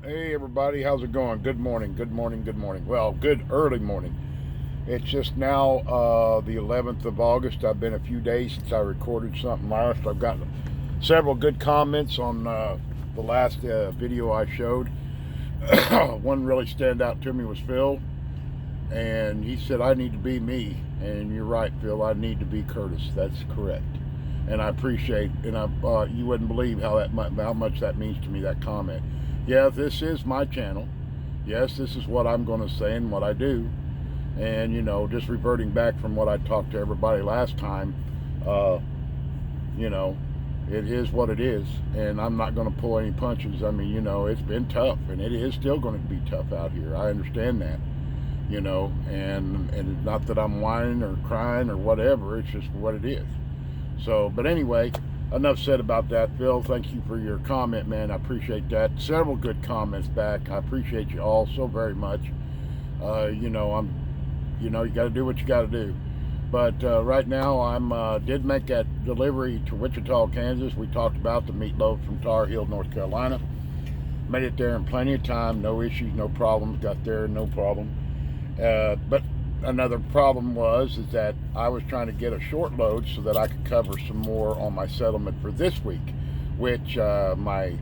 Hey everybody, how's it going? Good morning, good morning, good morning. Well, good early morning. It's just now the 11th of August. I've been a few days since I recorded something last. I've gotten several good comments on the last video I showed. One really stand out to me was Phil, and he said I need to be me. And you're right, Phil. I need to be Curtis. That's correct. And I appreciate, and you wouldn't believe how much that means to me. That comment. Yeah, this is my channel. Yes, this is what I'm going to say and what I do. And, just reverting back from what I talked to everybody last time, you know, it is what it is. And I'm not going to pull any punches. I mean, it's been tough, and it is still going to be tough out here. I understand that, and not that I'm whining or crying or whatever. It's just what it is. So, but anyway, enough said about that. Phil, thank you for your comment, man. I appreciate that. Several good comments back. I appreciate you all so very much. You got to do what you got to do. But right now, did make that delivery to Wichita, Kansas. We talked about the meatloaf from Tar Heel, North Carolina. Made it there in plenty of time. No issues, no problems. Got there, no problem. But another problem is that I was trying to get a short load so that I could cover some more on my settlement for this week, which my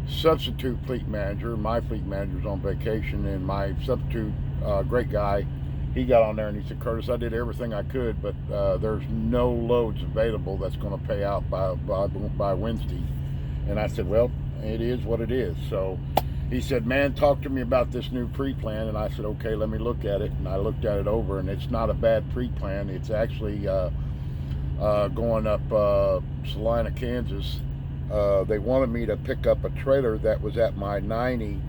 substitute fleet manager, my fleet manager's on vacation, and my substitute, great guy, he got on there and he said, Curtis, I did everything I could, but there's no loads available that's going to pay out by Wednesday. And I said, well, it is what it is. So he said, man, talk to me about this new pre-plan. And I said, okay, let me look at it. And I looked at it over, and it's not a bad pre-plan. It's actually going up Salina, Kansas. They wanted me to pick up a trailer that was at my 90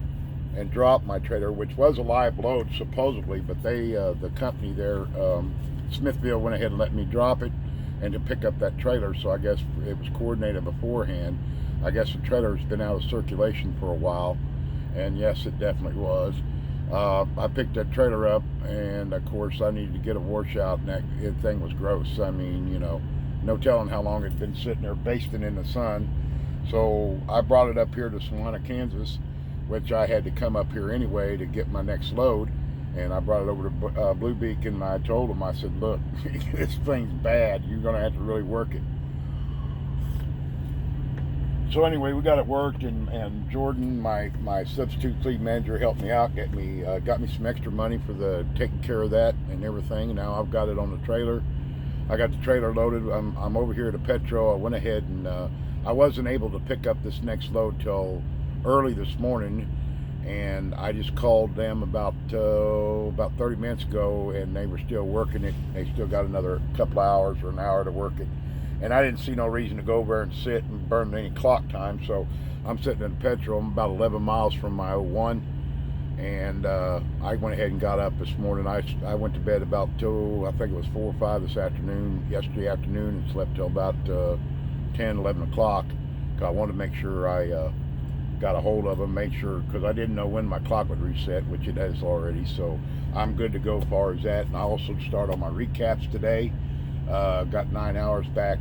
and drop my trailer, which was a live load supposedly, but the company there, Smithville, went ahead and let me drop it and to pick up that trailer. So I guess it was coordinated beforehand. I guess the trailer's been out of circulation for a while. And yes, it definitely was. I picked that trailer up, and of course I needed to get a washout, and that thing was gross. I mean, no telling how long it'd been sitting there basting in the sun. So I brought it up here to Salina, Kansas, which I had to come up here anyway to get my next load. And I brought it over to Blue Beacon, and I told them, I said, look, this thing's bad. You're going to have to really work it. So anyway, we got it worked, and Jordan, my substitute fleet manager, helped me out, got me some extra money for the taking care of that and everything. Now I've got it on the trailer. I got the trailer loaded. I'm over here at Petro. I went ahead and I wasn't able to pick up this next load till early this morning, and I just called them about 30 minutes ago, and they were still working it. They still got another couple hours or an hour to work it. And I didn't see no reason to go over there and sit and burn any clock time. So I'm sitting in Petro. I'm about 11 miles from my 01. And I went ahead and got up this morning. I went to bed about I think it was 4 or 5 yesterday afternoon, and slept till about 10, 11 o'clock. Because I wanted to make sure I got a hold of them, make sure, because I didn't know when my clock would reset, which it has already. So I'm good to go as far as that. And I also start on my recaps today. Got 9 hours back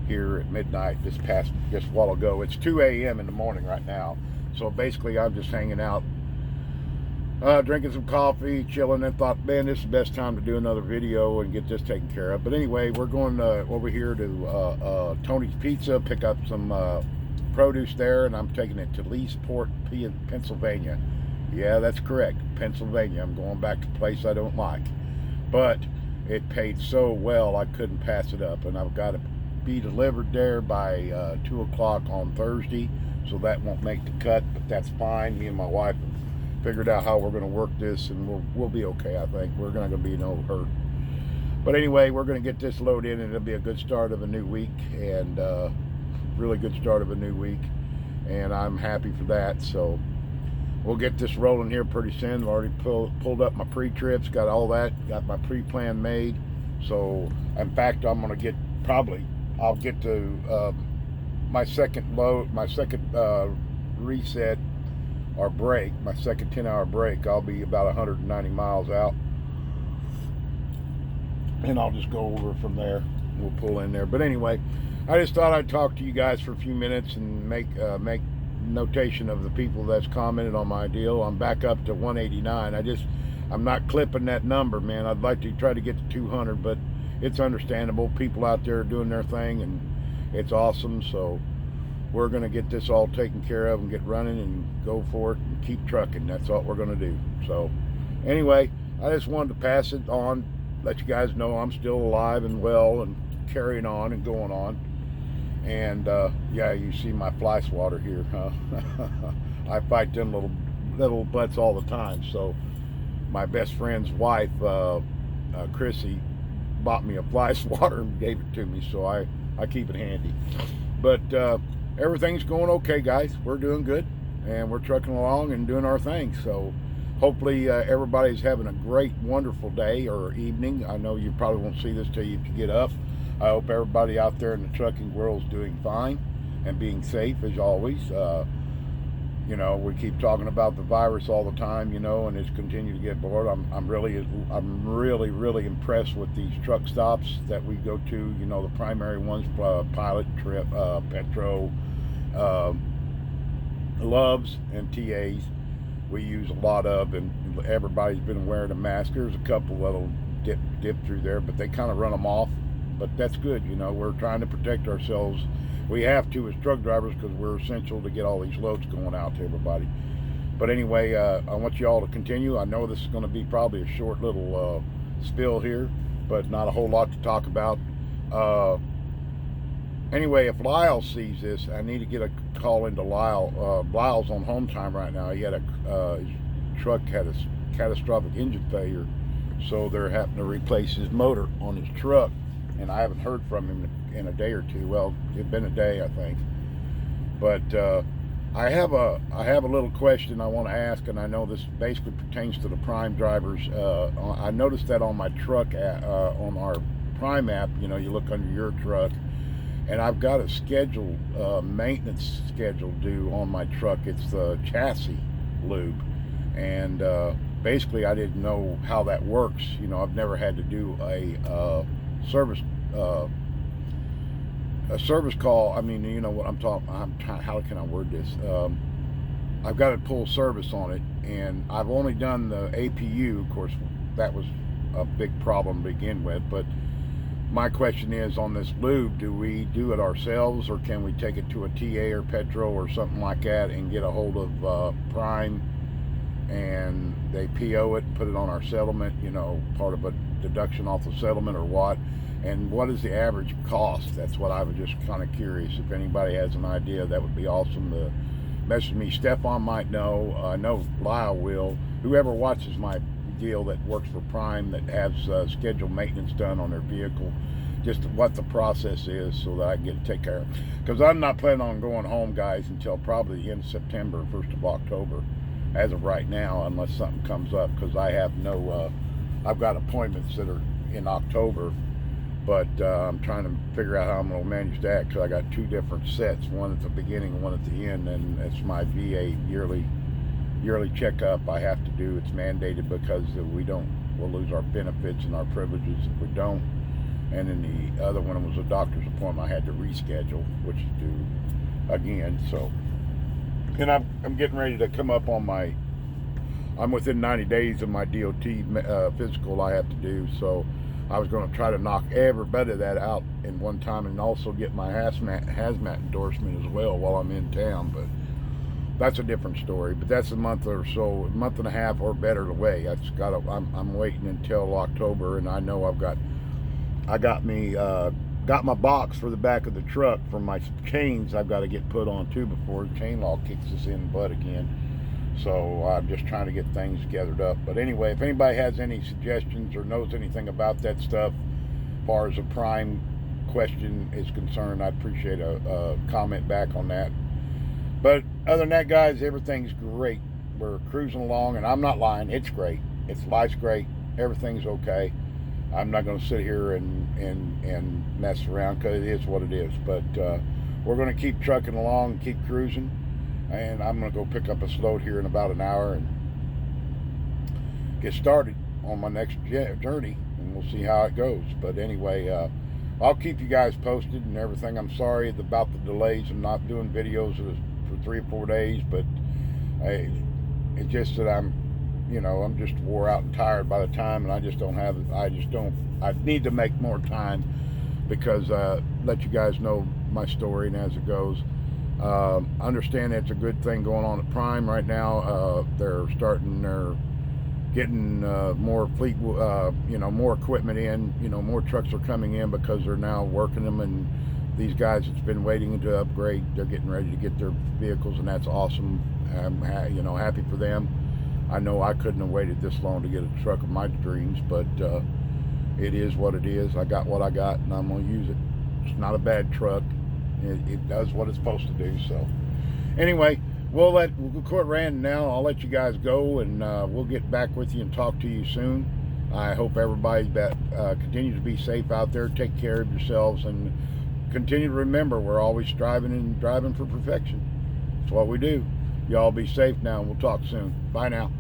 here at midnight just a while ago. It's 2 a.m. in the morning right now. So basically I'm just hanging out, drinking some coffee, chilling, and thought, man, this is the best time to do another video and get this taken care of. But anyway, we're going over here to Tony's Pizza, pick up some produce there, and I'm taking it to Leesport, Pennsylvania. Yeah, that's correct, Pennsylvania. I'm going back to a place I don't like. But it paid so well I couldn't pass it up, and I've got to be delivered there by 2 o'clock on Thursday, so that won't make the cut, but that's fine. Me and my wife have figured out how we're going to work this, and we'll be okay. I think we're not going to be no hurt. But anyway, we're going to get this load in, and it'll be a good start of a new week, and really good start of a new week, and I'm happy for that. So we'll get this rolling here pretty soon. I've already pulled up my pre-trips, got all that, got my pre-plan made. So, in fact, I'm going to get, I'll get to my second load, my second reset or break, my second 10-hour break. I'll be about 190 miles out. And I'll just go over from there. We'll pull in there. But anyway, I just thought I'd talk to you guys for a few minutes and make notation of the people that's commented on my deal. I'm back up to 189. I'm not clipping that number, man. I'd like to try to get to 200, but it's understandable. People out there are doing their thing, and it's awesome. So we're going to get this all taken care of and get running and go for it and keep trucking. That's all we're going to do. So anyway, I just wanted to pass it on, let you guys know I'm still alive and well and carrying on and going on. And yeah, you see my fly swatter here, huh? I fight them little butts all the time. So my best friend's wife, Chrissy, bought me a fly swatter and gave it to me, so I keep it handy. But everything's going okay, guys. We're doing good, and we're trucking along and doing our thing. So hopefully everybody's having a great, wonderful day or evening. I know you probably won't see this till you get up. I hope everybody out there in the trucking world is doing fine and being safe as always. You know, we keep talking about the virus all the time, you know, and it's continued to get bored. I'm really impressed with these truck stops that we go to. You know, the primary ones, Pilot, Trip, Petro, Loves, and TAs. We use a lot of, and everybody's been wearing a mask. There's a couple that'll dip through there, but they kind of run them off. But that's good, you know. We're trying to protect ourselves. We have to as truck drivers because we're essential to get all these loads going out to everybody. But anyway, I want you all to continue. I know this is going to be probably a short little spill here, but not a whole lot to talk about. Anyway, if Lyle sees this, I need to get a call into Lyle. Lyle's on home time right now. He had his truck had a catastrophic engine failure, so they're having to replace his motor on his truck. And I haven't heard from him in a day or two. Well, it's been a day, I think. But I have a little question I want to ask, and I know this basically pertains to the Prime drivers. I noticed that on my truck, on our Prime app, you know, you look under your truck, and I've got a schedule, maintenance schedule due on my truck. It's the chassis lube, and basically I didn't know how that works. You know, I've never had to do a service call. I mean, you know what I'm talking. How can I word this? I've got to pull service on it, and I've only done the APU. Of course, that was a big problem to begin with. But my question is, on this lube, do we do it ourselves, or can we take it to a TA or Petro or something like that and get a hold of Prime, and they PO it and put it on our settlement? You know, part of a deduction off the settlement or what? And what is the average cost? That's what I was just kind of curious. If anybody has an idea, that would be awesome to message me. Stefan might know. I know Lyle will. Whoever watches my deal that works for Prime that has scheduled maintenance done on their vehicle, just what the process is so that I can get it taken care of. Because I'm not planning on going home, guys, until probably the end of September, 1st of October, as of right now, unless something comes up. Because I have no, I've got appointments that are in October, but I'm trying to figure out how I'm going to manage that, because I got two different sets, one at the beginning and one at the end, and it's my VA yearly checkup I have to do. It's mandated because if we don't, we'll lose our benefits and our privileges if we don't. And then the other one was a doctor's appointment I had to reschedule, which is due again. So, and I'm getting ready to come up on my, I'm within 90 days of my DOT physical I have to do. So I was going to try to knock every bit of that out in one time, and also get my hazmat endorsement as well while I'm in town. But that's a different story. But that's a month or so, a month and a half or better away. I'm waiting until October, and I know I got my box for the back of the truck for my chains. I've got to get put on too before the chain law kicks us in the butt again. So I'm just trying to get things gathered up. But anyway, if anybody has any suggestions or knows anything about that stuff, as far as a Prime question is concerned, I'd appreciate a comment back on that. But other than that, guys, everything's great. We're cruising along, and I'm not lying. It's great. Life's great. Everything's okay. I'm not going to sit here and mess around, because it is what it is. But we're going to keep trucking along and keep cruising. And I'm going to go pick up a load here in about an hour and get started on my next journey, and we'll see how it goes. But anyway, I'll keep you guys posted and everything. I'm sorry about the delays and not doing videos as for 3 or 4 days, but it's just that I'm just wore out and tired by the time, and I need to make more time because let you guys know my story and as it goes. Understand it's a good thing going on at Prime right now. They're getting more fleet, more equipment in. More trucks are coming in because they're now working them, and these guys that's been waiting to upgrade, they're getting ready to get their vehicles, and that's awesome. I'm happy for them. I know I couldn't have waited this long to get a truck of my dreams, but it is what it is. I got what I got, and I'm going to use it. It's not a bad truck. It does what it's supposed to do. So anyway, we'll quit ranting now. I'll let you guys go, and we'll get back with you and talk to you soon. I hope everybody continues to be safe out there. Take care of yourselves, and continue to remember we're always striving and driving for perfection. It's what we do. Y'all be safe now, and we'll talk soon. Bye now.